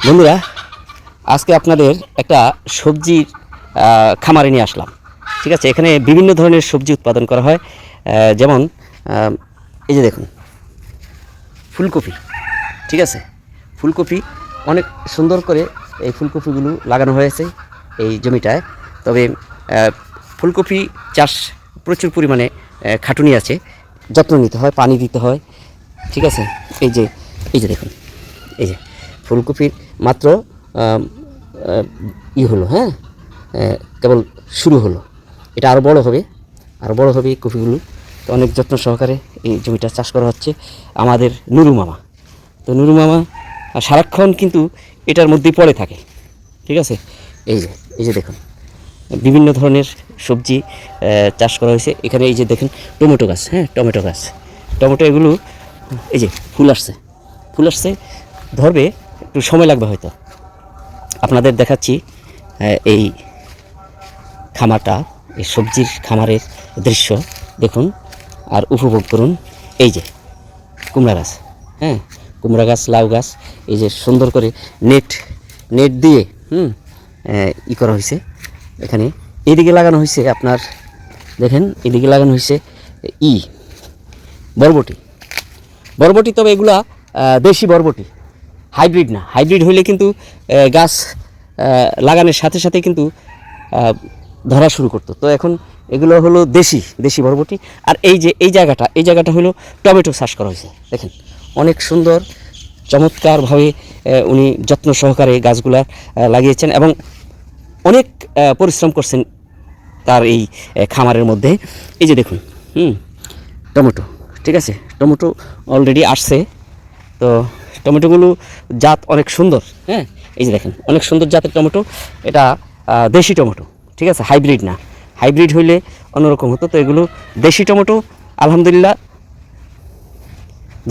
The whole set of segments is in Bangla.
বন্ধুরা, আজকে আপনাদের একটা সবজির খামারে নিয়ে আসলাম। ঠিক আছে, এখানে বিভিন্ন ধরনের সবজি উৎপাদন করা হয়। যেমন এই যে দেখুন ফুলকপি। ঠিক আছে, ফুলকপি অনেক সুন্দর করে এই ফুলকপিগুলো লাগানো হয়েছে এই জমিটায়। তবে ফুলকপি চাষ প্রচুর পরিমাণে খাটুনি আছে, যত্ন নিতে হয়, পানি দিতে হয়। ঠিক আছে, এই যে দেখুন, এই যে ফুলকপির মাত্র হলো, হ্যাঁ, কেবল শুরু হলো। এটা আরও বড় হবে, আরও বড় হবে এই কপিগুলো। তো অনেক যত্ন সহকারে এই জমিটা চাষ করা হচ্ছে আমাদের নুরু মামা। তো নুরু মামা সারাক্ষণ কিন্তু এটার মধ্যেই পড়ে থাকে। ঠিক আছে, এই যে দেখুন বিভিন্ন ধরনের সবজি চাষ করা হয়েছে এখানে। এই যে দেখুন টমেটো গাছ, হ্যাঁ, টমেটো এগুলো এই যে ফুল আসছে, ধরবে, একটু সময় লাগবে হয়তো। আপনাদের দেখাচ্ছি এই খামারটা, এই সবজির খামারের দৃশ্য দেখুন আর উপভোগ করুন। এই যে কুমড়া গাছ, হ্যাঁ, কুমড়া গাছ, লাউ গাছ, এই যে সুন্দর করে নেট দিয়ে করা হয়েছে। এখানে এদিকে লাগানো হয়েছে আপনার, দেখেন এদিকে লাগানো হয়েছে বরবটি। তবে এগুলা দেশি বরবটি, হাইব্রিড না। হাইব্রিড হইলে কিন্তু গাছ লাগানোর সাথে সাথে কিন্তু ধরা শুরু করতো। তো এখন এগুলো হলো দেশি বরবটি। আর এই জায়গাটা হলো টমেটো চাষ করা হয়েছে। দেখেন অনেক সুন্দর চমৎকারভাবে উনি যত্ন সহকারে গাছগুলা লাগিয়েছেন এবং অনেক পরিশ্রম করছেন তার এই খামারের মধ্যে। এই যে দেখুন টমেটো, ঠিক আছে, টমেটো অলরেডি আসছে। তো টমেটোগুলো জাত অনেক সুন্দর, হ্যাঁ, এই যে দেখেন অনেক সুন্দর জাতের টমেটো। এটা দেশি টমেটো, ঠিক আছে, হাইব্রিড না। হাইব্রিড হইলে অন্যরকম হতো। তো এগুলো দেশি টমেটো। আলহামদুলিল্লাহ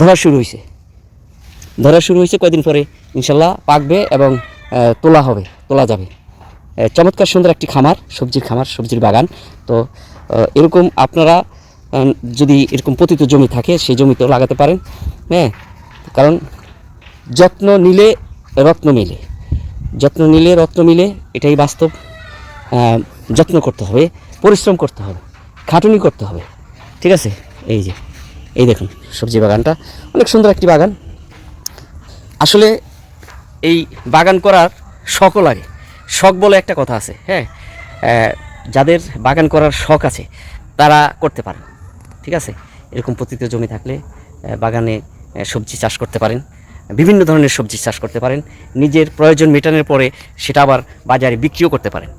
ধরা শুরু হয়েছে কয়েকদিন পরে ইনশাল্লাহ পাকবে এবং তোলা যাবে। চমৎকার সুন্দর একটি খামার, সবজির বাগান। তো এরকম আপনারা যদি এরকম পতিত জমি থাকে সেই জমিতেও লাগাতে পারেন, হ্যাঁ, কারণ যত্ন নিলে রত্ন মিলে, এটাই বাস্তব। যত্ন করতে হবে, পরিশ্রম করতে হবে, খাটুনি করতে হবে। ঠিক আছে, এই দেখুন সবজি বাগানটা অনেক সুন্দর একটি বাগান। আসলে এই বাগান করার শখও লাগে। শখ বলে একটা কথা আছে, হ্যাঁ, যাদের বাগান করার শখ আছে তারা করতে পারেন। ঠিক আছে, এরকম পতিত জমি থাকলে বাগানে সবজি চাষ করতে পারেন, বিভিন্ন ধরনের সবজি চাষ করতে পারেন। নিজের প্রয়োজন মেটানোর পরে সেটা আবার বাজারে বিক্রিও করতে পারেন।